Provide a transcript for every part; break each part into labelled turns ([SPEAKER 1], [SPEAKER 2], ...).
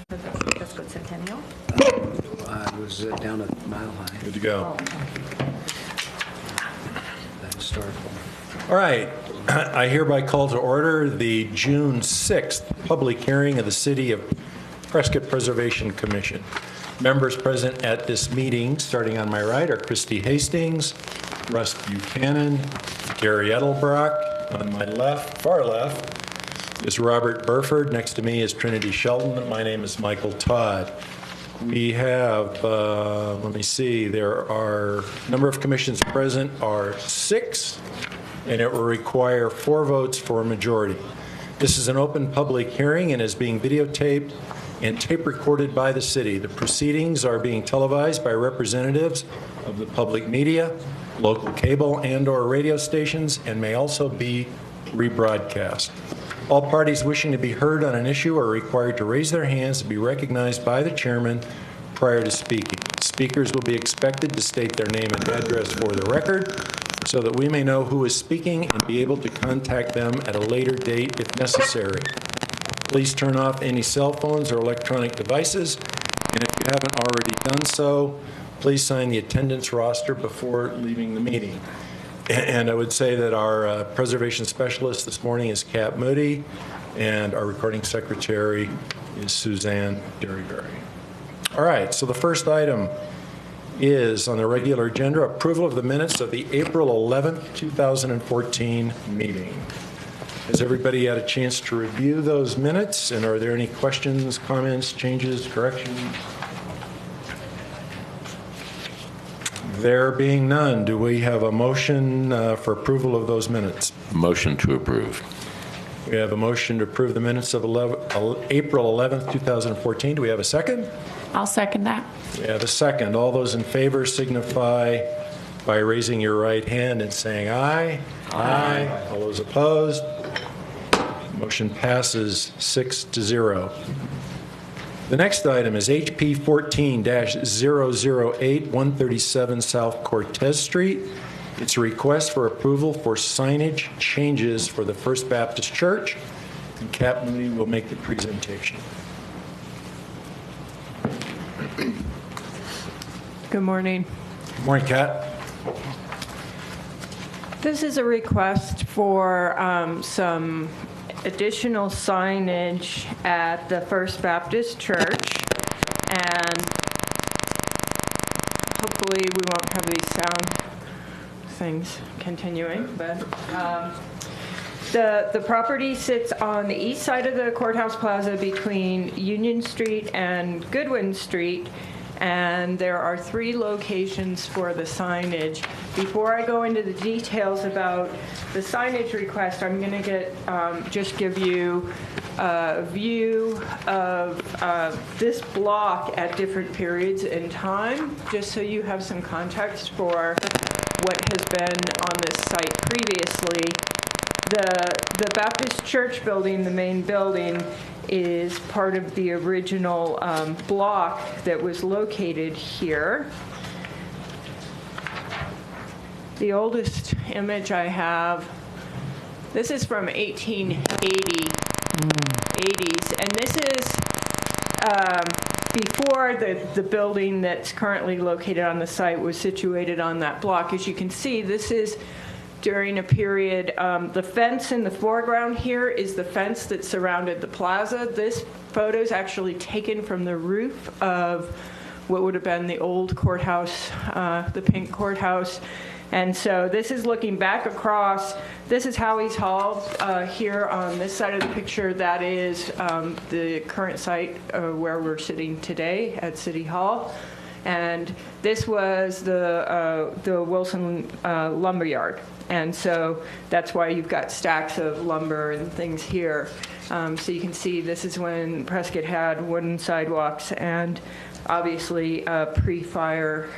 [SPEAKER 1] for the Prescott Centennial?
[SPEAKER 2] I was down at Mile High.
[SPEAKER 3] Good to go.
[SPEAKER 2] That historical.
[SPEAKER 3] All right. I hereby call to order the June 6th public hearing of the City of Prescott Preservation Commission. Members present at this meeting, starting on my right, are Christy Hastings, Russ Buchanan, Gary Edelbrock. On my left, far left, is Robert Burford. Next to me is Trinity Shelton. My name is Michael Todd. We have, let me see, there are, number of commissions present are 6, and it will require 4 votes for a majority. This is an open public hearing and is being videotaped and tape recorded by the city. The proceedings are being televised by representatives of the public media, local cable and/or radio stations, and may also be rebroadcast. All parties wishing to be heard on an issue are required to raise their hands to be recognized by the chairman prior to speaking. Speakers will be expected to state their name and address for the record so that we may know who is speaking and be able to contact them at a later date if necessary. Please turn off any cell phones or electronic devices, and if you haven't already done so, please sign the attendance roster before leaving the meeting. And I would say that our preservation specialist this morning is Kat Moody, and our recording secretary is Suzanne Derryberry. All right, so the first item is on the regular agenda, approval of the minutes of the April 11th, 2014 meeting. Has everybody had a chance to review those minutes, and are there any questions, comments, changes, corrections? There being none, do we have a motion for approval of those minutes?
[SPEAKER 4] Motion to approve.
[SPEAKER 3] We have a motion to approve the minutes of April 11th, 2014. Do we have a second?
[SPEAKER 1] I'll second that.
[SPEAKER 3] We have a second. All those in favor signify by raising your right hand and saying aye. Aye. All those opposed? Motion passes 6-0. The next item is HP 14-008, 137 South Cortez Street. It's a request for approval for signage changes for the First Baptist Church, and Kat Moody will make the presentation.
[SPEAKER 5] Good morning.
[SPEAKER 3] Good morning, Kat.
[SPEAKER 5] This is a request for some additional signage at the First Baptist Church, and hopefully we won't have these sound things continuing, but the property sits on the east side of the courthouse plaza between Union Street and Goodwin Street, and there are 3 locations for the signage. Before I go into the details about the signage request, I'm going to just give you a view of this block at different periods in time, just so you have some context for what has been on this site previously. The Baptist Church building, the main building, is part of the original block that was located here. The oldest image I have, this is from 1880s, and this is before the building that's currently located on the site was situated on that block. As you can see, this is during a period, the fence in the foreground here is the fence that surrounded the plaza. This photo is actually taken from the roof of what would have been the old courthouse, the pink courthouse. And so this is looking back across. This is Howie's Hall here on this side of the picture. That is the current site where we're sitting today at City Hall. And this was the Wilson Lumberyard. And so that's why you've got stacks of lumber and things here. So you can see this is when Prescott had wooden sidewalks, and obviously a pre-fire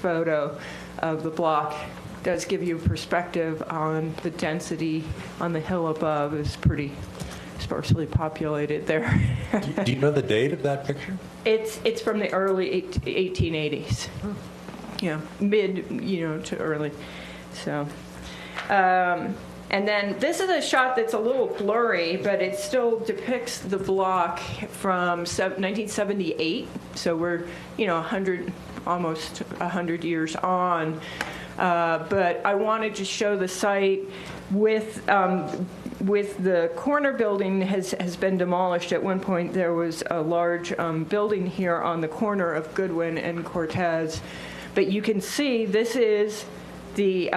[SPEAKER 5] photo of the block does give you perspective on the density on the hill above. Is pretty sparsely populated there.
[SPEAKER 3] Do you know the date of that picture?
[SPEAKER 5] It's from the early 1880s. Yeah, mid, to early. So And then this is a shot that's a little blurry, but it still depicts the block from 1978. So we're, 100, almost 100 years on. But I wanted to show the site with the corner building has been demolished. At one point, there was a large building here on the corner of Goodwin and Cortez. But you can see this is the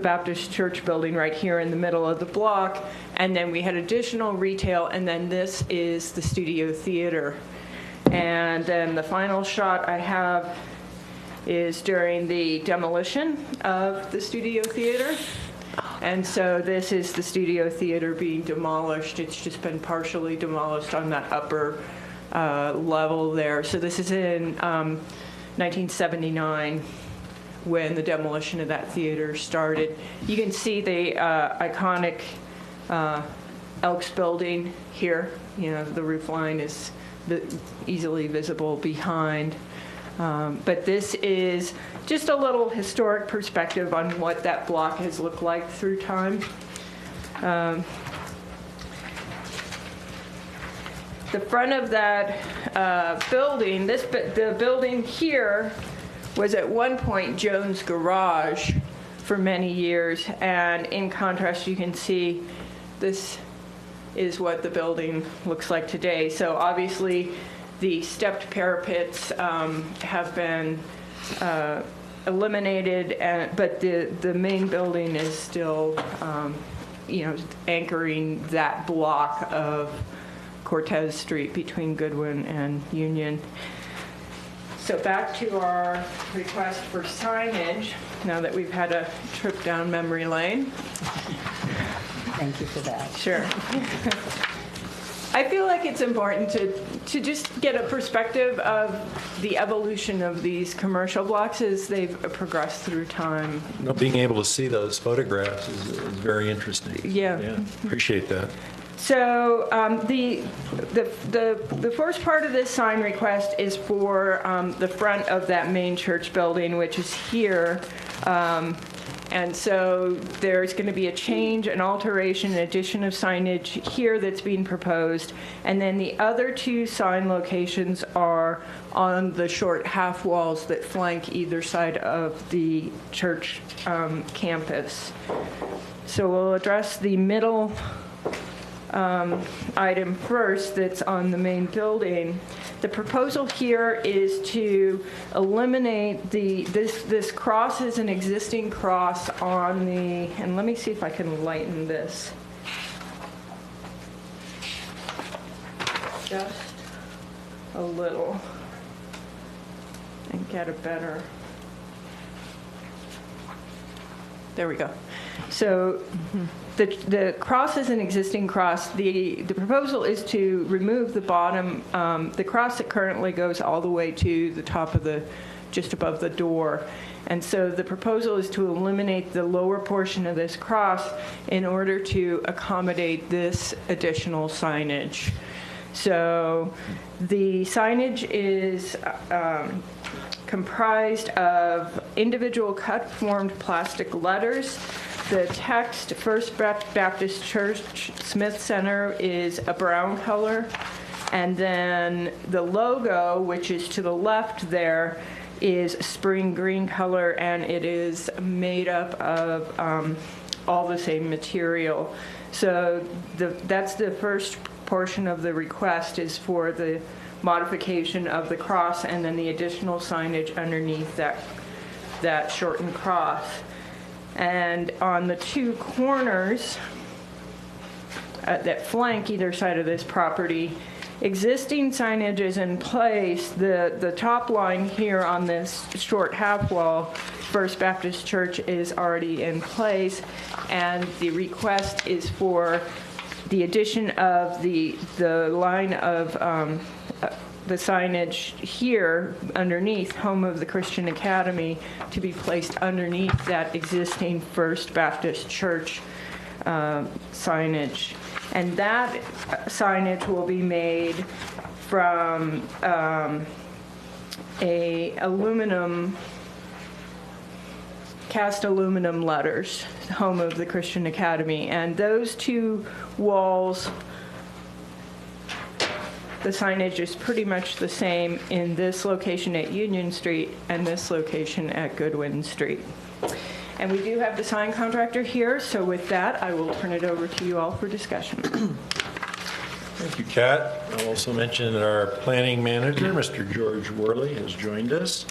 [SPEAKER 5] Baptist Church building right here in the middle of the block. And then we had additional retail, and then this is the Studio Theater. And then the final shot I have is during the demolition of the Studio Theater. And so this is the Studio Theater being demolished. It's just been partially demolished on that upper level there. So this is in 1979 when the demolition of that theater started. You can see the iconic Elks building here. The roof line is easily visible behind. But this is just a little historic perspective on what that block has looked like through time. The front of that building, the building here was at one point Jones Garage for many years. And in contrast, you can see this is what the building looks like today. So obviously, the stepped parapets have been eliminated, but the main building is still, anchoring that block of Cortez Street between Goodwin and Union. So back to our request for signage, now that we've had a trip down memory lane.
[SPEAKER 4] Thank you for that.
[SPEAKER 5] Sure. I feel like it's important to just get a perspective of the evolution of these commercial blocks as they've progressed through time.
[SPEAKER 3] Being able to see those photographs is very interesting.
[SPEAKER 5] Yeah.
[SPEAKER 3] Appreciate that.
[SPEAKER 5] So the first part of this sign request is for the front of that main church building, which is here. And so there's going to be a change, an alteration, an addition of signage here that's being proposed. And then the other two sign locations are on the short half walls that flank either side of the church campus. So we'll address the middle item first that's on the main building. The proposal here is to eliminate this cross is an existing cross on the, and let me see if I can lighten this. Just a little and get a better. There we go. So the cross is an existing cross. The proposal is to remove the bottom, the cross that currently goes all the way to the top of just above the door. And so the proposal is to eliminate the lower portion of this cross in order to accommodate this additional signage. So the signage is comprised of individual cut-formed plastic letters. The text, First Baptist Church Smith Center, is a brown color. And then the logo, which is to the left there, is spring green color, and it is made up of all the same material. So that's the first portion of the request, is for the modification of the cross and then the additional signage underneath that shortened cross. And on the two corners that flank either side of this property, existing signage is in place. The top line here on this short half wall, First Baptist Church, is already in place, and the request is for the addition of the line of the signage here underneath, Home of the Christian Academy, to be placed underneath that existing First Baptist Church signage. And that signage will be made from a aluminum cast aluminum letters, home of the Christian Academy. And those two walls, the signage is pretty much the same in this location at Union Street and this location at Goodwin Street. And we do have the sign contractor here, so with that, I will turn it over to you all for discussion.
[SPEAKER 3] Thank you, Kat. I'll also mention that our planning manager, Mr. George Worley, has joined us.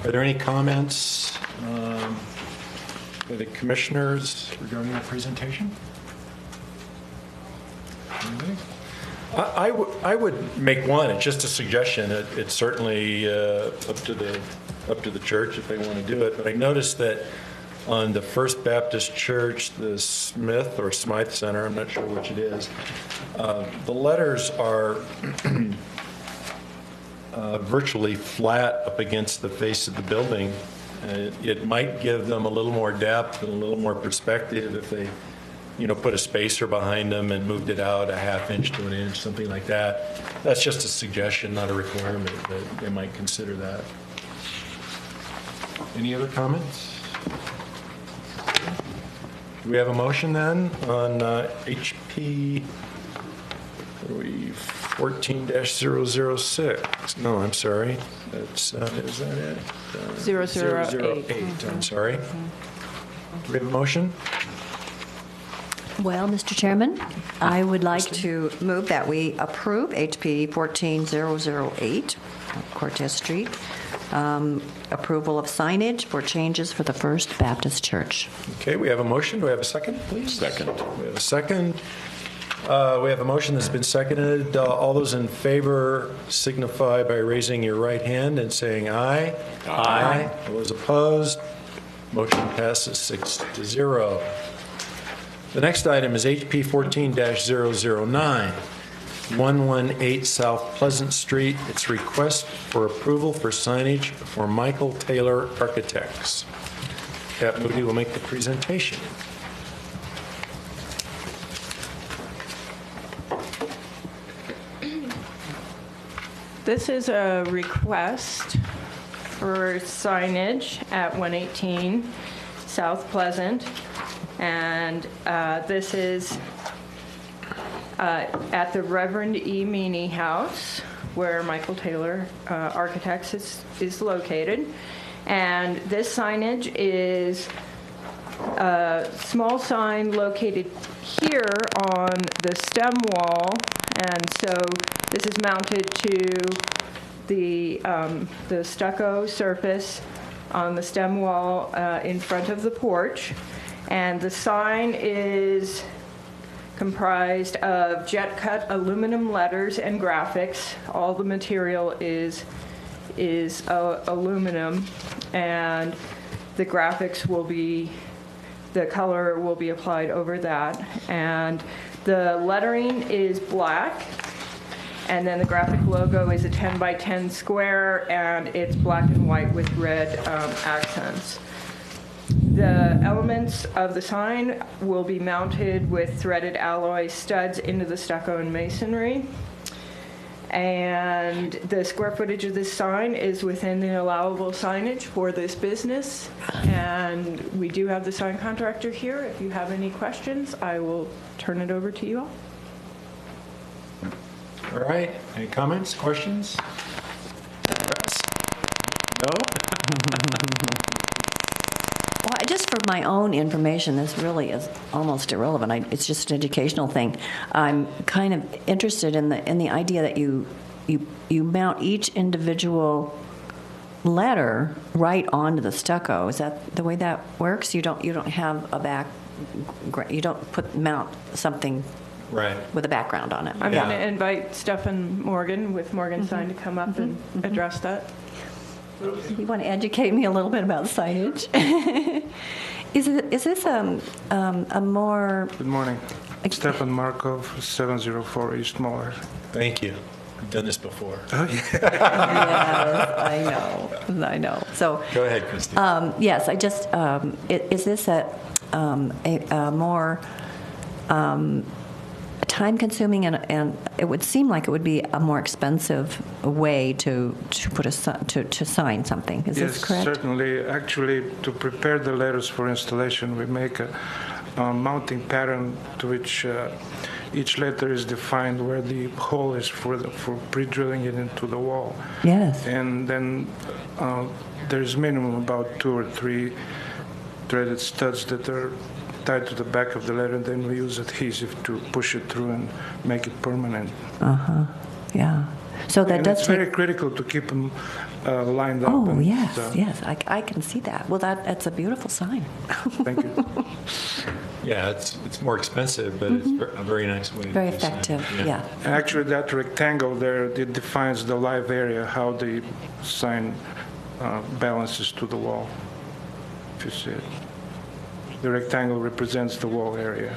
[SPEAKER 3] Are there any comments by the commissioners regarding the presentation? Anything? I would make one. It's just a suggestion. It's certainly up to the church if they want to do it. But I noticed that on the First Baptist Church, the Smith or Smythe Center, I'm not sure which it is, the letters are virtually flat up against the face of the building. It might give them a little more depth and a little more perspective if they, put a spacer behind them and moved it out a half inch to an inch, something like that. That's just a suggestion, not a requirement, but they might consider that. Any other comments? Do we have a motion then on HP 14-006? No, I'm sorry. That's, is that it?
[SPEAKER 5] 008.
[SPEAKER 3] I'm sorry. Do we have a motion?
[SPEAKER 4] Well, Mr. Chairman, I would like to move that we approve HP 14008, Cortez Street, approval of signage for changes for the First Baptist Church.
[SPEAKER 3] Okay, we have a motion. Do we have a second, please?
[SPEAKER 6] Second.
[SPEAKER 3] We have a second. We have a motion that's been seconded. All those in favor signify by raising your right hand and saying aye. Aye. All those opposed, motion passes 6-0. The next item is HP 14-009, 118 South Pleasant Street. It's request for approval for signage for Michael Taylor Architects. Kat Moody will make the presentation.
[SPEAKER 5] This is a request for signage at 118 South Pleasant, and this is at the Reverend E. Meany House, where Michael Taylor Architects is located. And this signage is a small sign located here on the stem wall, and so this is mounted to the stucco surface on the stem wall in front of the porch. And the sign is comprised of jet-cut aluminum letters and graphics. All the material is aluminum, and the graphics will be, the color will be applied over that. And the lettering is black, and then the graphic logo is a 10 by 10 square, and it's black and white with red accents. The elements of the sign will be mounted with threaded alloy studs into the stucco and masonry. And the square footage of this sign is within the allowable signage for this business. And we do have the sign contractor here. If you have any questions, I will turn it over to you all.
[SPEAKER 3] All right. Any comments, questions? No?
[SPEAKER 4] Well, just for my own information, this really is almost irrelevant. It's just an educational thing. I'm kind of interested in the idea that you mount each individual letter right onto the stucco. Is that the way that works? You don't have a back. You don't mount something
[SPEAKER 3] Right.
[SPEAKER 4] with a background on it.
[SPEAKER 5] I'm
[SPEAKER 3] Yeah.
[SPEAKER 5] going to invite Stefan Morgan with Morgan Sign to come up and address that.
[SPEAKER 4] You want to educate me a little bit about signage? Is this a more?
[SPEAKER 7] Good morning. Stefan Markov, 704 East Molar.
[SPEAKER 3] Thank you. I've done this before.
[SPEAKER 4] Yes, I know. So
[SPEAKER 3] Go ahead, Christine.
[SPEAKER 4] yes, I just is this a more time-consuming, and it would seem like it would be a more expensive way to put to sign something. Is
[SPEAKER 7] Yes,
[SPEAKER 4] this correct?
[SPEAKER 7] certainly. Actually, to prepare the letters for installation, we make a mounting pattern to which each letter is defined where the hole is for pre-drilling it into the wall.
[SPEAKER 4] Yes.
[SPEAKER 7] And then there's minimum about 2 or 3 threaded studs that are tied to the back of the letter, and then we use adhesive to push it through and make it permanent.
[SPEAKER 4] Yeah. So that
[SPEAKER 7] And
[SPEAKER 4] does
[SPEAKER 7] it's
[SPEAKER 4] take.
[SPEAKER 7] very critical to keep them lined up.
[SPEAKER 4] Oh,
[SPEAKER 7] and,
[SPEAKER 4] yes, yes. I can see that. Well, that's a beautiful sign.
[SPEAKER 7] Thank you.
[SPEAKER 3] Yeah, it's more expensive, but it's a very nice way.
[SPEAKER 4] Very
[SPEAKER 3] to do sign.
[SPEAKER 4] effective, yeah.
[SPEAKER 7] And actually, that rectangle there, it defines the live area, how the sign balances to the wall, if you see it. The rectangle represents the wall area.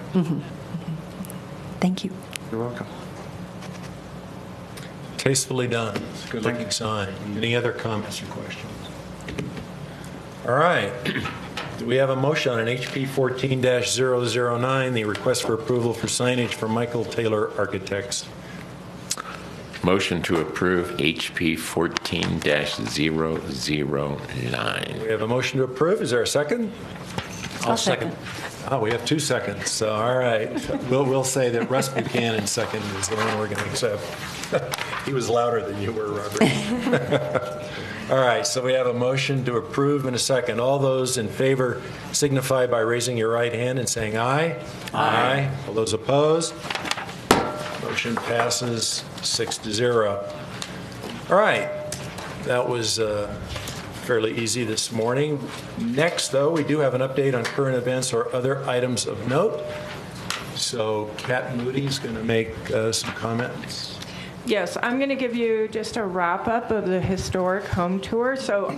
[SPEAKER 4] Thank you.
[SPEAKER 7] You're welcome.
[SPEAKER 3] Tastefully done. It's a good-looking sign. Any other comments or questions? All right. Do we have a motion on HP 14-009, the request for approval for signage for Michael Taylor Architects?
[SPEAKER 6] Motion to approve HP 14-009.
[SPEAKER 3] We have a motion to approve. Is there a second?
[SPEAKER 4] I'll second.
[SPEAKER 3] Oh, we have 2 seconds. So, all right. We'll say that Russ Buchanan second is the one we're going to accept. He was louder than you were, Robert. All right. So we have a motion to approve and a second. All those in favor signify by raising your right hand and saying aye. Aye. All those opposed? Motion passes 6-0. All right. That was fairly easy this morning. Next, though, we do have an update on current events or other items of note. So Kat Moody's going to make some comments.
[SPEAKER 5] Yes, I'm going to give you just a wrap-up of the historic home tour. So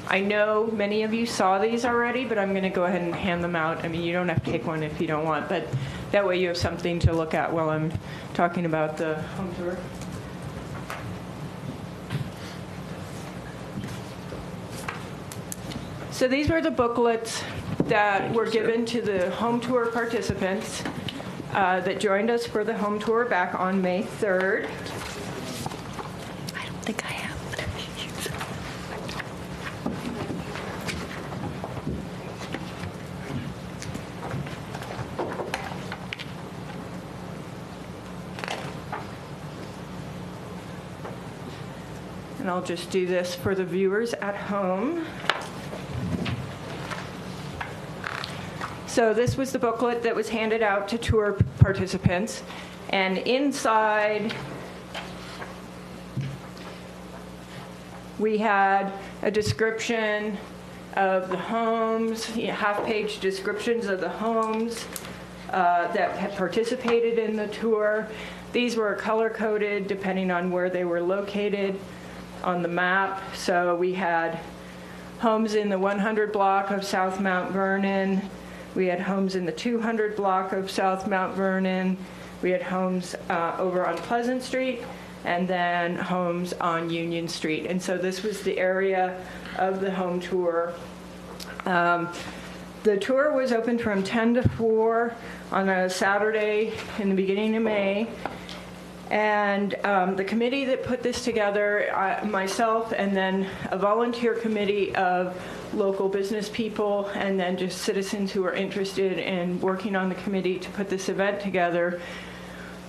[SPEAKER 5] I know many of you saw these already, but I'm going to go ahead and hand them out. I mean, you don't have to take one if you don't want, but that way you have something to look at while I'm talking about the home tour. So these were the booklets that were given to the home tour participants that joined us for the home tour back on May 3rd.
[SPEAKER 4] I don't think I have.
[SPEAKER 5] And I'll just do this for the viewers at home. So this was the booklet that was handed out to tour participants. And inside, we had a description of the homes, half-page descriptions of the homes that had participated in the tour. These were color-coded depending on where they were located on the map. So we had homes in the 100 block of South Mount Vernon. We had homes in the 200 block of South Mount Vernon. We had homes over on Pleasant Street, and then homes on Union Street. And so this was the area of the home tour. The tour was open from 10 to 4 on a Saturday in the beginning of May. And the committee that put this together, myself, and then a volunteer committee of local business people, and then just citizens who are interested in working on the committee to put this event together,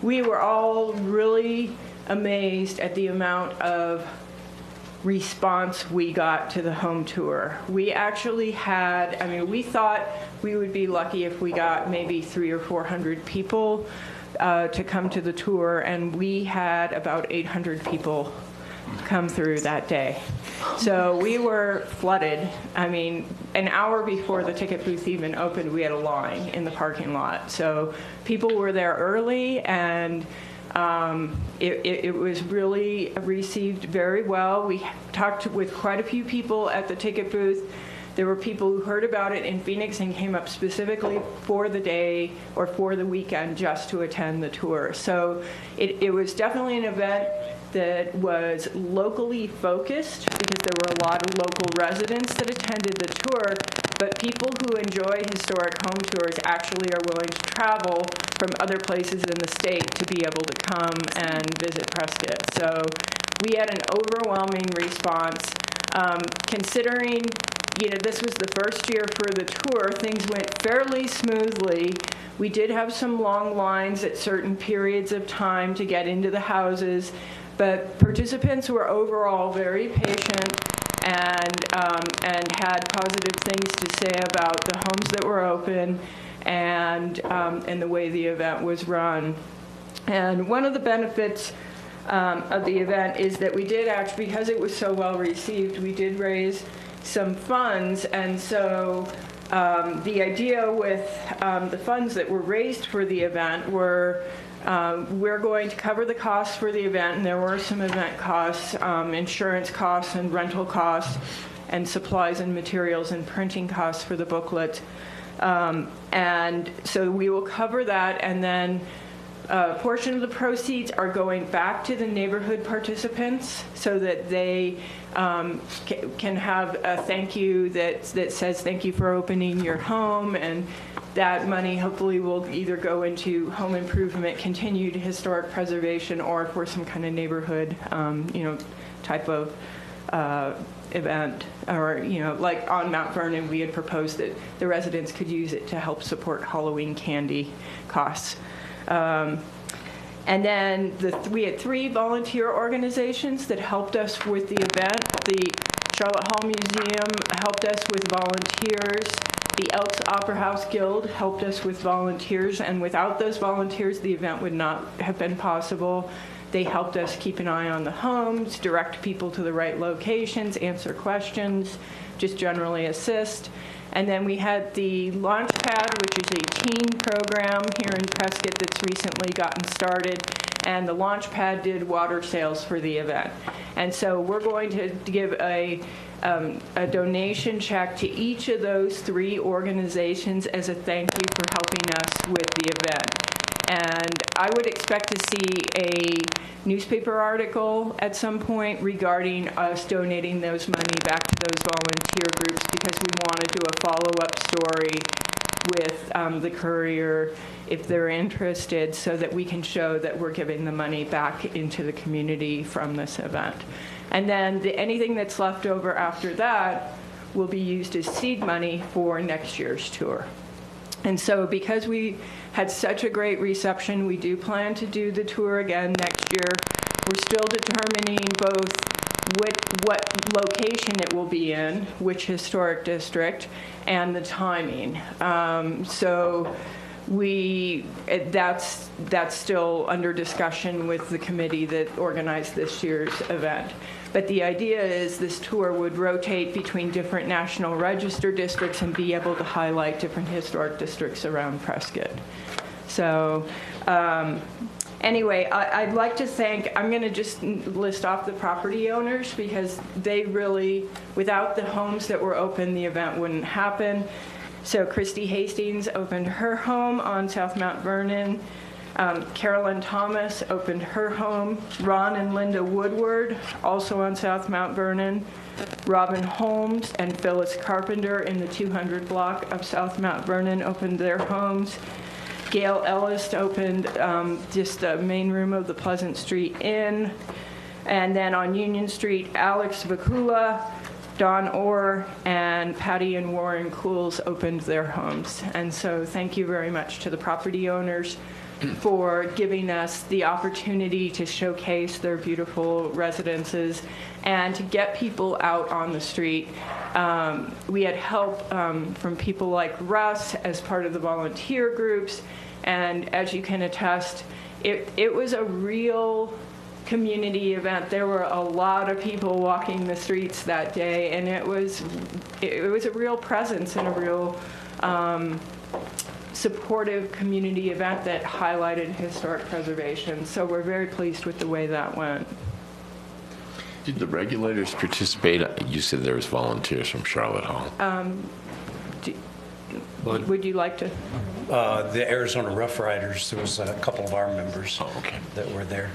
[SPEAKER 5] we were all really amazed at the amount of response we got to the home tour. We actually had, we thought we would be lucky if we got maybe 300 or 400 people to come to the tour, and we had about 800 people come through that day. So we were flooded. An hour before the ticket booth even opened, we had a line in the parking lot. So people were there early, and it was really received very well. We talked with quite a few people at the ticket booth. There were people who heard about it in Phoenix and came up specifically for the day or for the weekend just to attend the tour. So it was definitely an event that was locally focused because there were a lot of local residents that attended the tour, but people who enjoy historic home tours actually are willing to travel from other places in the state to be able to come and visit Prescott. So we had an overwhelming response. Considering, this was the first year for the tour, things went fairly smoothly. We did have some long lines at certain periods of time to get into the houses, but participants were overall very patient and had positive things to say about the homes that were open and the way the event was run. And one of the benefits of the event is that we did actually, because it was so well received, we did raise some funds. And so the idea with the funds that were raised for the event were we're going to cover the costs for the event, and there were some event costs, insurance costs and rental costs, and supplies and materials and printing costs for the booklet. And so we will cover that, and then a portion of the proceeds are going back to the neighborhood participants so that they can have a thank you that says thank you for opening your home, and that money hopefully will either go into home improvement, continued historic preservation, or for some kind of neighborhood, type of event. Or, like on Mount Vernon, we had proposed that the residents could use it to help support Halloween candy costs. And then we had 3 volunteer organizations that helped us with the event. The Charlotte Hall Museum helped us with volunteers. The Elks Opera House Guild helped us with volunteers, and without those volunteers, the event would not have been possible. They helped us keep an eye on the homes, direct people to the right locations, answer questions, just generally assist. And then we had the Launchpad, which is a teen program here in Prescott that's recently gotten started, and the Launchpad did water sales for the event. And so we're going to give a donation check to each of those 3 organizations as a thank you for helping us with the event. And I would expect to see a newspaper article at some point regarding us donating those money back to those volunteer groups, because we want to do a follow-up story with the Courier if they're interested, so that we can show that we're giving the money back into the community from this event. And then anything that's left over after that will be used as seed money for next year's tour. And so because we had such a great reception, we do plan to do the tour again next year. We're still determining both what location it will be in, which historic district, and the timing. So that's still under discussion with the committee that organized this year's event. But the idea is this tour would rotate between different National Register districts and be able to highlight different historic districts around Prescott. So anyway, I'd like to thank, I'm going to just list off the property owners, because they really, without the homes that were open, the event wouldn't happen. So Christy Hastings opened her home on South Mount Vernon. Carolyn Thomas opened her home. Ron and Linda Woodward, also on South Mount Vernon. Robin Holmes and Phyllis Carpenter in the 200 block of South Mount Vernon opened their homes. Gail Ellis opened just the main room of the Pleasant Street Inn. And then on Union Street, Alex Vakula, Don Orr, and Patty and Warren Cools opened their homes. And so thank you very much to the property owners for giving us the opportunity to showcase their beautiful residences and to get people out on the street. We had help from people like Russ as part of the volunteer groups, and as you can attest, it was a real community event. There were a lot of people walking the streets that day, and it was a real presence and a real supportive community event that highlighted historic preservation. So we're very pleased with the way that went.
[SPEAKER 6] Did the regulators participate? You said there was volunteers from Charlotte Hall.
[SPEAKER 5] Would you like to?
[SPEAKER 8] The Arizona Rough Riders, there was a couple of our members
[SPEAKER 6] Okay.
[SPEAKER 8] that were there.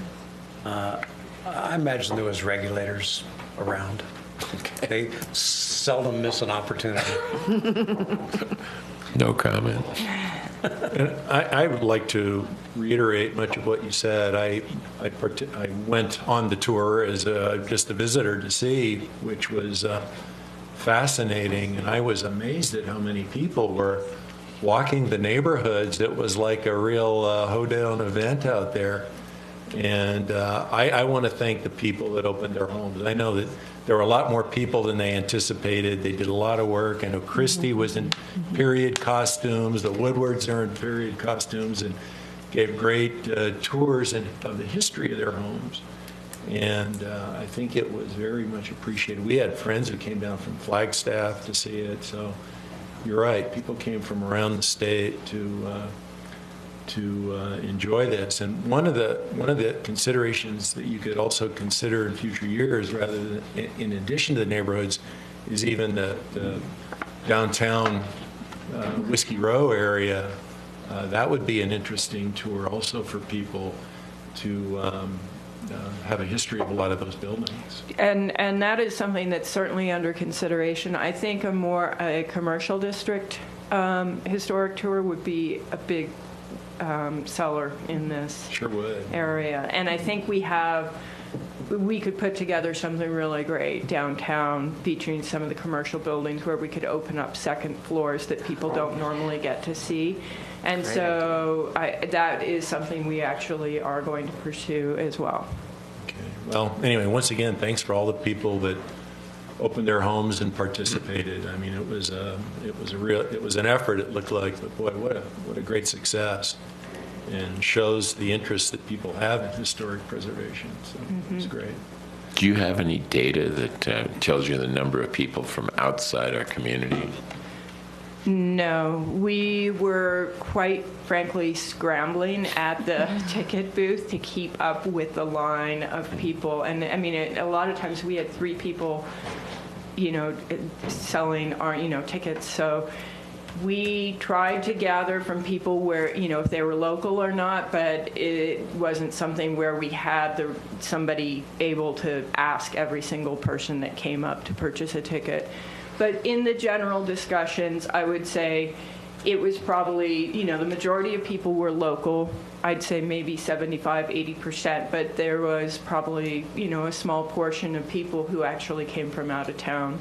[SPEAKER 8] I imagine there was regulators around. They seldom miss an opportunity.
[SPEAKER 6] No comment.
[SPEAKER 3] And I would like to reiterate much of what you said. I went on the tour as just a visitor to see, which was fascinating, and I was amazed at how many people were walking the neighborhoods. It was like a real hoedown event out there. And I want to thank the people that opened their homes. I know that there were a lot more people than they anticipated. They did a lot of work. I know Christie was in period costumes. The Woodwards are in period costumes and gave great tours of the history of their homes. And I think it was very much appreciated. We had friends who came down from Flagstaff to see it. So you're right. People came from around the state to enjoy this. And one of the considerations that you could also consider in future years, rather than in addition to the neighborhoods, is even the downtown Whiskey Row area. That would be an interesting tour also for people to have a history of a lot of those buildings.
[SPEAKER 5] And that is something that's certainly under consideration. I think a commercial district historic tour would be a big seller in this
[SPEAKER 3] Sure would.
[SPEAKER 5] area. And I think we could put together something really great downtown featuring some of the commercial buildings where we could open up second floors that people don't normally get to see. And so that is something we actually are going to pursue as well.
[SPEAKER 3] Okay. Well, anyway, once again, thanks for all the people that opened their homes and participated. I mean, it was an effort. It looked like, but boy, what a great success, and shows the interest that people have in historic preservation. So it's great.
[SPEAKER 6] Do you have any data that tells you the number of people from outside our community?
[SPEAKER 5] No, we were quite frankly scrambling at the ticket booth to keep up with the line of people. And I mean, a lot of times we had 3 people, selling our, tickets. So we tried to gather from people where, if they were local or not, but it wasn't something where we had somebody able to ask every single person that came up to purchase a ticket. But in the general discussions, I would say it was probably, the majority of people were local. I'd say maybe 75, 80%, but there was probably, a small portion of people who actually came from out of town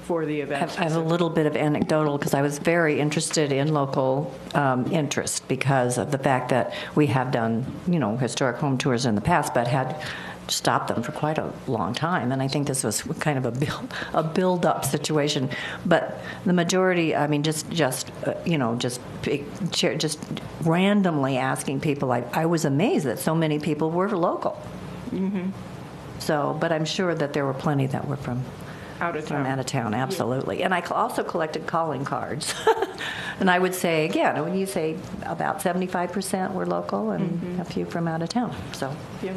[SPEAKER 5] for the event.
[SPEAKER 4] I have a little bit of anecdotal, because I was very interested in local interest because of the fact that we have done, historic home tours in the past, but had stopped them for quite a long time, and I think this was kind of a build-up situation. But the majority, I mean, just randomly asking people. I was amazed that so many people were local. Mm-hmm. So, but I'm sure that there were plenty that were from
[SPEAKER 5] out of
[SPEAKER 4] town, absolutely. And I also collected calling cards. And I would say, again, when you say about 75% were local and a few from out of town. So.
[SPEAKER 5] Yeah.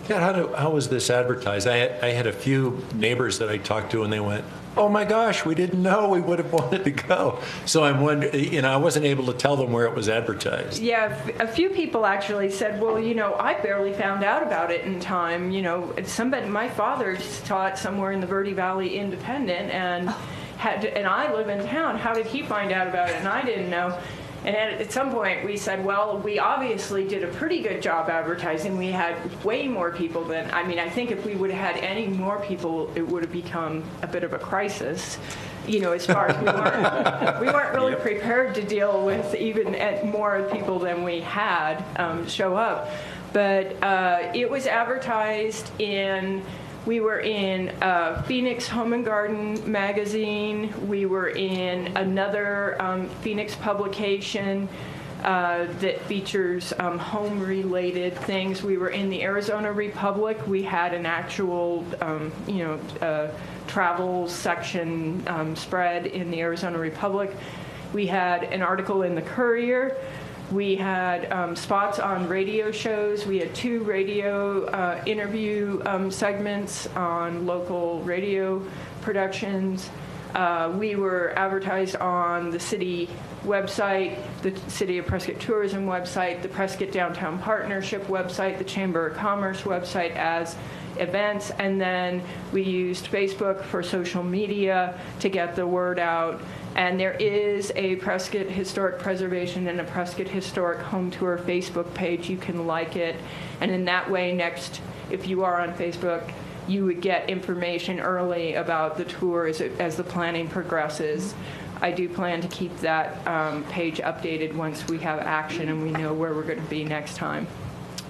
[SPEAKER 3] Yeah, how was this advertised? I had a few neighbors that I talked to, and they went, "Oh my gosh, we didn't know. We would have wanted to go." So I'm wondering, I wasn't able to tell them where it was advertised.
[SPEAKER 5] Yeah, a few people actually said, "Well, I barely found out about it in time. My father taught somewhere in the Verde Valley Independent, and I live in town. How did he find out about it? And I didn't know." And at some point we said, well, we obviously did a pretty good job advertising. We had way more people than, I think if we would have had any more people, it would have become a bit of a crisis, as far as we weren't really prepared to deal with even more people than we had show up. But it was advertised we were in Phoenix Home and Garden magazine. We were in another Phoenix publication that features home-related things. We were in the Arizona Republic. We had an actual, travel section spread in the Arizona Republic. We had an article in the Courier. We had spots on radio shows. We had 2 radio interview segments on local radio productions. We were advertised on the city website, the City of Prescott Tourism website, the Prescott Downtown Partnership website, the Chamber of Commerce website as events, and then we used Facebook for social media to get the word out. And there is a Prescott Historic Preservation and a Prescott Historic Home Tour Facebook page. You can like it. And in that way, next, if you are on Facebook, you would get information early about the tour as the planning progresses. I do plan to keep that page updated once we have action and we know where we're going to be next time.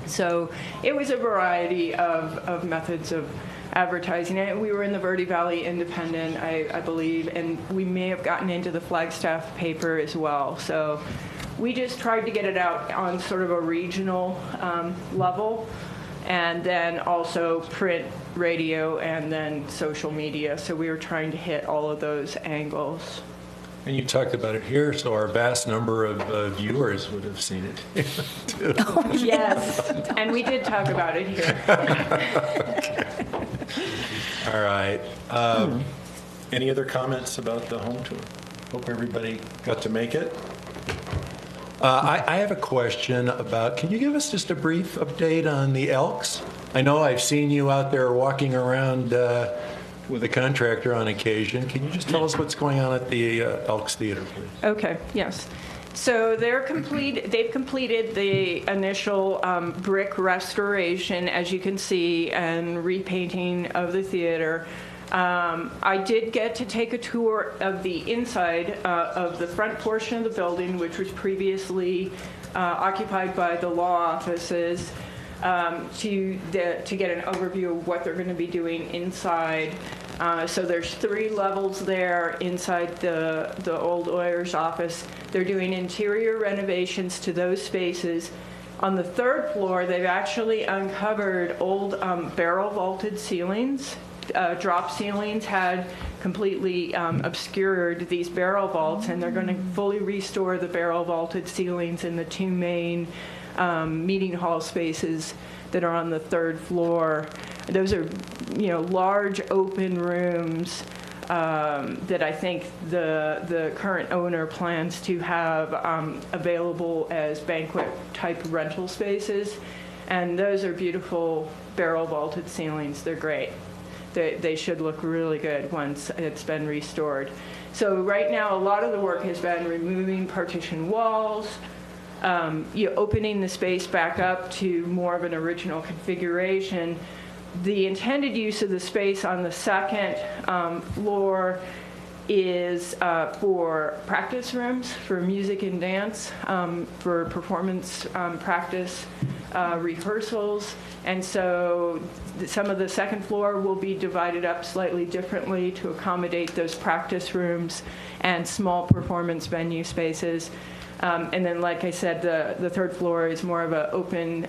[SPEAKER 5] So it was a variety of methods of advertising it. We were in the Verde Valley Independent, I believe, and we may have gotten into the Flagstaff paper as well. So we just tried to get it out on sort of a regional level, and then also print, radio, and then social media. So we were trying to hit all of those angles.
[SPEAKER 3] And you talked about it here, so our vast number of viewers would have seen it. too.
[SPEAKER 5] Yes, and we did talk about it here.
[SPEAKER 3] All right. Any other comments about the home tour? Hope everybody got to make it. I have a question about, can you give us just a brief update on the Elks? I know I've seen you out there walking around with a contractor on occasion. Can you just tell us what's going on at the Elks Theater, please?
[SPEAKER 5] Okay, yes. So they've completed the initial brick restoration, as you can see, and repainting of the theater. I did get to take a tour of the inside of the front portion of the building, which was previously occupied by the law offices, to get an overview of what they're going to be doing inside. So there's 3 levels there inside the old lawyer's office. They're doing interior renovations to those spaces. On the 3rd floor, they've actually uncovered old barrel vaulted ceilings. Drop ceilings had completely obscured these barrel vaults, and they're going to fully restore the barrel vaulted ceilings in the 2 main meeting hall spaces that are on the 3rd floor. Those are, large open rooms that I think the current owner plans to have available as banquet-type rental spaces. And those are beautiful barrel vaulted ceilings. They're great. They should look really good once it's been restored. So right now, a lot of the work has been removing partition walls, opening the space back up to more of an original configuration. The intended use of the space on the 2nd floor is for practice rooms, for music and dance, for performance practice, rehearsals. And so some of the 2nd floor will be divided up slightly differently to accommodate those practice rooms and small performance venue spaces. And then, like I said, the 3rd floor is more of an open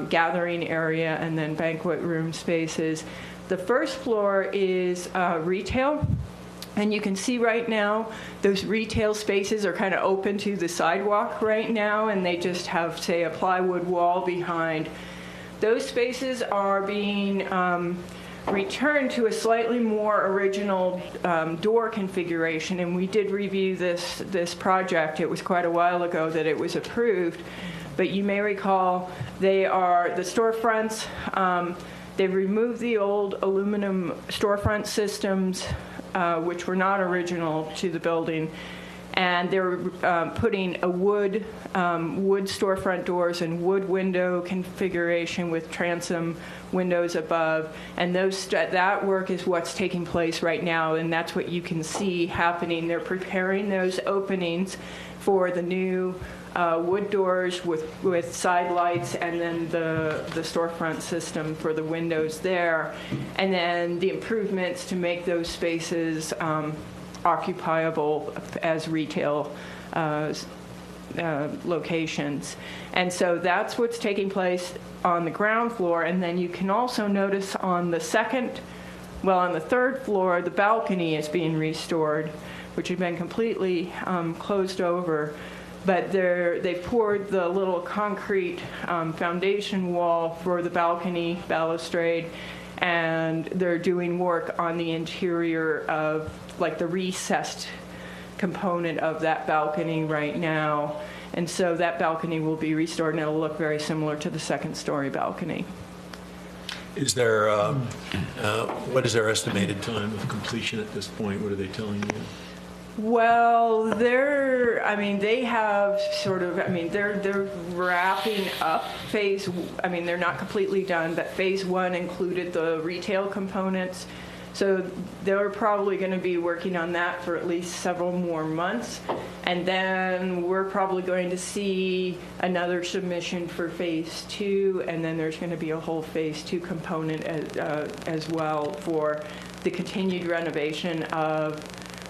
[SPEAKER 5] gathering area and then banquet room spaces. The 1st floor is retail. And you can see right now, those retail spaces are kind of open to the sidewalk right now, and they just have, say, a plywood wall behind. Those spaces are being returned to a slightly more original door configuration, and we did review this project. It was quite a while ago that it was approved, but you may recall they are the storefronts. They've removed the old aluminum storefront systems, which were not original to the building, and they're putting a wood storefront doors and wood window configuration with transom windows above, and that work is what's taking place right now, and that's what you can see happening. They're preparing those openings for the new wood doors with side lights, and then the storefront system for the windows there, and then the improvements to make those spaces occupiable as retail locations. And so that's what's taking place on the ground floor. And then you can also notice on the 3rd floor, the balcony is being restored, which had been completely closed over. But they've poured the little concrete foundation wall for the balcony balustrade, and they're doing work on the interior of like the recessed component of that balcony right now. And so that balcony will be restored, and it'll look very similar to the second-story balcony.
[SPEAKER 3] Is there, what is their estimated time of completion at this point? What are they telling you?
[SPEAKER 5] Well, they're wrapping up they're not completely done, but phase one included the retail components. So they're probably going to be working on that for at least several more months. And then we're probably going to see another submission for phase two, and then there's going to be a whole phase two component as well for the continued renovation of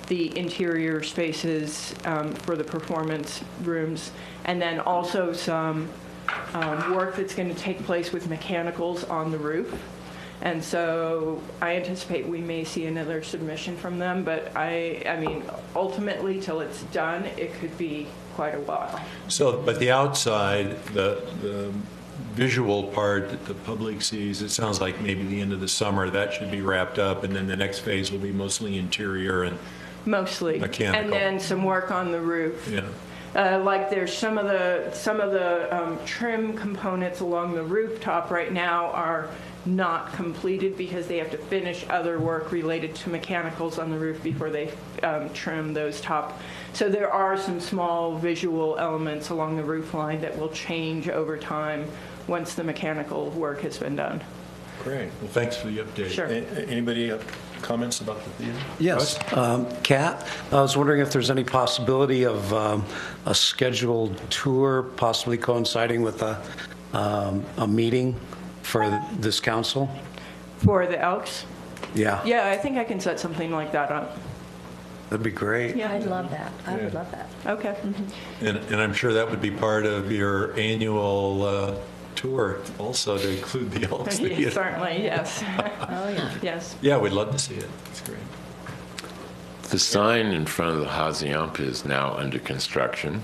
[SPEAKER 5] the interior spaces for the performance rooms, and then also some work that's going to take place with mechanicals on the roof. And so I anticipate we may see another submission from them, but I mean, ultimately, till it's done, it could be quite a while.
[SPEAKER 3] So, but the outside, the visual part that the public sees, it sounds like maybe the end of the summer, that should be wrapped up, and then the next phase will be mostly interior and
[SPEAKER 5] Mostly.
[SPEAKER 3] Mechanical.
[SPEAKER 5] And then some work on the roof.
[SPEAKER 3] yeah.
[SPEAKER 5] Like there's some of the trim components along the rooftop right now are not completed because they have to finish other work related to mechanicals on the roof before they trim those top. So there are some small visual elements along the roof line that will change over time once the mechanical work has been done.
[SPEAKER 3] Great. Well, thanks for the update.
[SPEAKER 5] Sure.
[SPEAKER 3] Anybody have comments about the theater?
[SPEAKER 8] Yes. Kat, I was wondering if there's any possibility of a scheduled tour possibly coinciding with a meeting for this council?
[SPEAKER 5] For the Elks?
[SPEAKER 8] Yeah.
[SPEAKER 5] Yeah, I think I can set something like that up.
[SPEAKER 8] That'd be great.
[SPEAKER 5] Yeah.
[SPEAKER 4] I'd love that. I would love that.
[SPEAKER 5] Okay.
[SPEAKER 3] And I'm sure that would be part of your annual tour also, to include the Elks Theater.
[SPEAKER 5] Certainly, yes.
[SPEAKER 4] Oh, yeah.
[SPEAKER 5] Yes.
[SPEAKER 3] Yeah, we'd love to see it. It's great.
[SPEAKER 6] The sign in front of the Hacienda is now under construction,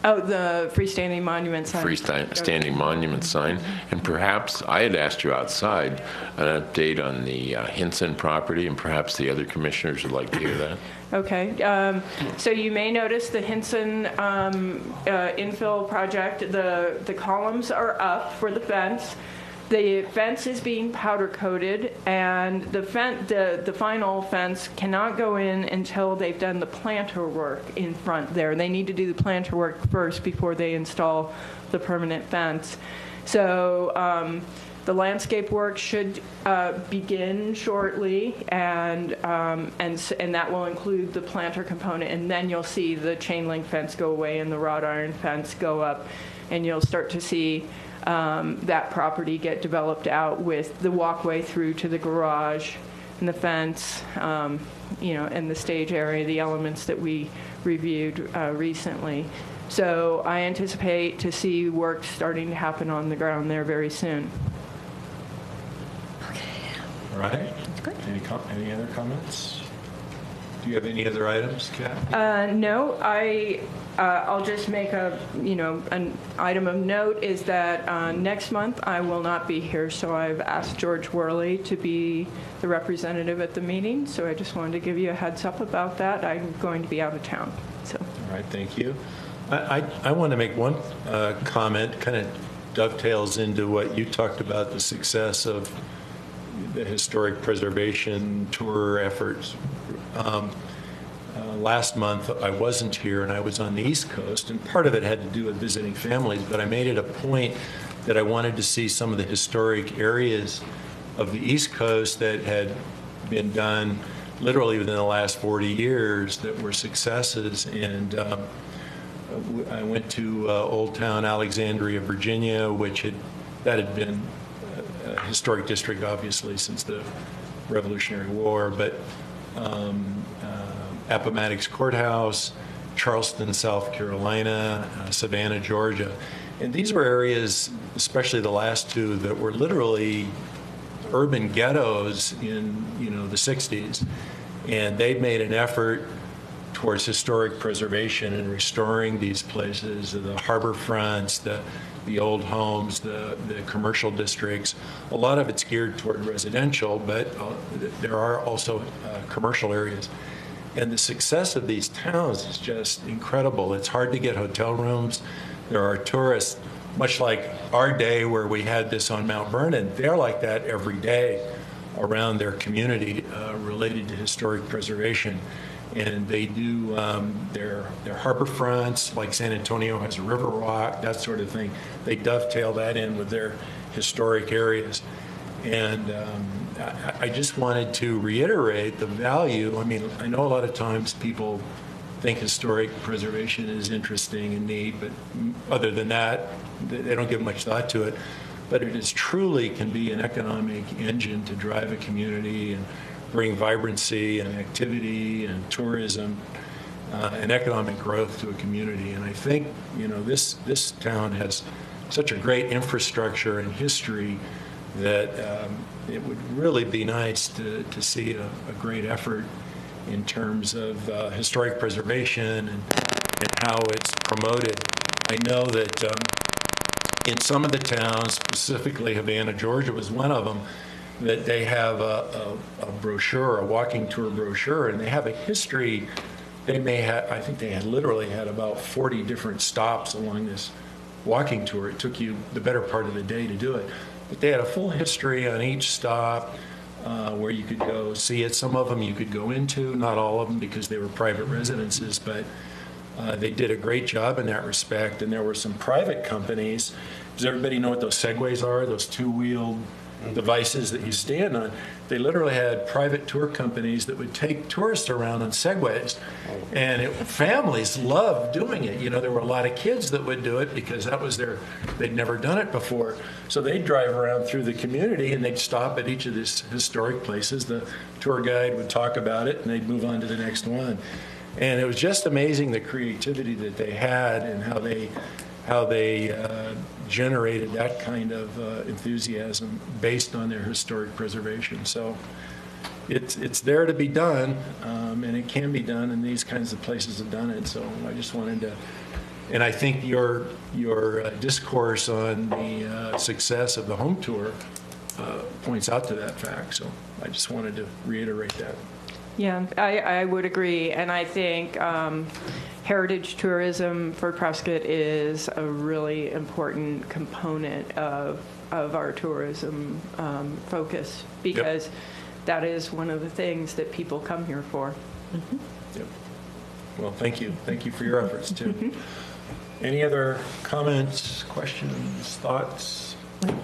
[SPEAKER 5] Oh, the freestanding monument sign.
[SPEAKER 6] freestanding monument sign. And perhaps, I had asked you outside, an update on the Hinson property, and perhaps the other commissioners would like to hear that.
[SPEAKER 5] Okay. So you may notice the Hinson infill project, the columns are up for the fence. The fence is being powder coated, and the final fence cannot go in until they've done the planter work in front there. They need to do the planter work first before they install the permanent fence. So the landscape work should begin shortly, and that will include the planter component. And then you'll see the chain link fence go away and the wrought iron fence go up, and you'll start to see that property get developed out with the walkway through to the garage and the fence, and the stage area, the elements that we reviewed recently. So I anticipate to see work starting to happen on the ground there very soon.
[SPEAKER 3] All right. Any other comments? Do you have any other items, Kat?
[SPEAKER 5] No, I'll just make an item of note is that next month I will not be here, so I've asked George Worley to be the representative at the meeting, so I just wanted to give you a heads up about that. I'm going to be out of town. So.
[SPEAKER 3] All right, thank you. I want to make one comment, kind of dovetails into what you talked about, the success of the historic preservation tour efforts. Last month, I wasn't here, and I was on the East Coast, and part of it had to do with visiting families, but I made it a point that I wanted to see some of the historic areas of the East Coast that had been done literally within the last 40 years that were successes. And I went to Old Town Alexandria, Virginia, that had been a historic district, obviously, since the Revolutionary War, but Appomattox Courthouse, Charleston, South Carolina, Savannah, Georgia. And these were areas, especially the last two, that were literally urban ghettos in the 60s. And they made an effort towards historic preservation and restoring these places, the harbor fronts, the old homes, the commercial districts. A lot of it's geared toward residential, but there are also commercial areas. And the success of these towns is just incredible. It's hard to get hotel rooms. There are tourists, much like our day where we had this on Mount Vernon. They're like that every day around their community related to historic preservation. And they do their harbor fronts, like San Antonio has a river walk, that sort of thing. They dovetail that in with their historic areas. And I just wanted to reiterate the value. I mean, I know a lot of times people think historic preservation is interesting and neat, but other than that, they don't give much thought to it. But it is truly can be an economic engine to drive a community and bring vibrancy and activity and tourism and economic growth to a community. And I think, this town has such a great infrastructure and history that it would really be nice to see a great effort in terms of historic preservation and how it's promoted. I know that in some of the towns, specifically Havana, Georgia was one of them, that they have a brochure, a walking tour brochure, and they have a history. They may have, I think they had literally had about 40 different stops along this walking tour. It took you the better part of the day to do it. But they had a full history on each stop where you could go see it. Some of them you could go into, not all of them because they were private residences, but they did a great job in that respect. And there were some private companies. Does everybody know what those Segways are? Those two-wheeled devices that you stand on. They literally had private tour companies that would take tourists around on Segways, and families loved doing it. There were a lot of kids that would do it because that was they'd never done it before. So they'd drive around through the community and they'd stop at each of these historic places. The tour guide would talk about it and they'd move on to the next one. And it was just amazing the creativity that they had and how they generated that kind of enthusiasm based on their historic preservation. So it's there to be done, and it can be done, and these kinds of places have done it. So I just wanted to, and I think your discourse on the success of the home tour points out to that fact. So I just wanted to reiterate that.
[SPEAKER 5] Yeah, I would agree. And I think heritage tourism for Prescott is a really important component of our tourism focus because that is one of the things that people come here for.
[SPEAKER 3] Mm-hmm. Yep. Well, thank you. Thank you for your efforts, too. Any other comments, questions, thoughts?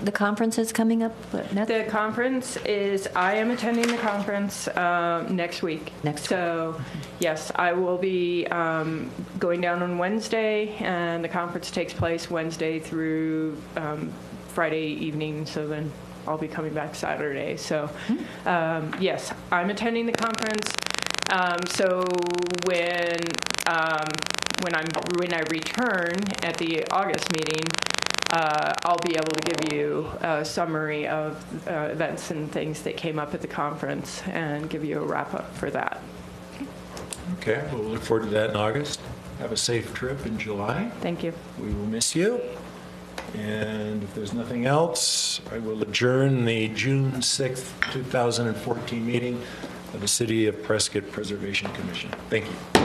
[SPEAKER 4] The conference is coming up next?
[SPEAKER 5] The conference is, I am attending the conference next week. So, yes, I will be going down on Wednesday, and the conference takes place Wednesday through Friday evening, so then I'll be coming back Saturday. So, yes, I'm attending the conference. So when I return at the August meeting, I'll be able to give you a summary of events and things that came up at the conference and give you a wrap-up for that.
[SPEAKER 3] Okay, well, we'll look forward to that in August. Have a safe trip in July.
[SPEAKER 5] Thank you.
[SPEAKER 3] We will miss you. And if there's nothing else, I will adjourn the June 6th, 2014 meeting of the City of Prescott Preservation Commission. Thank you.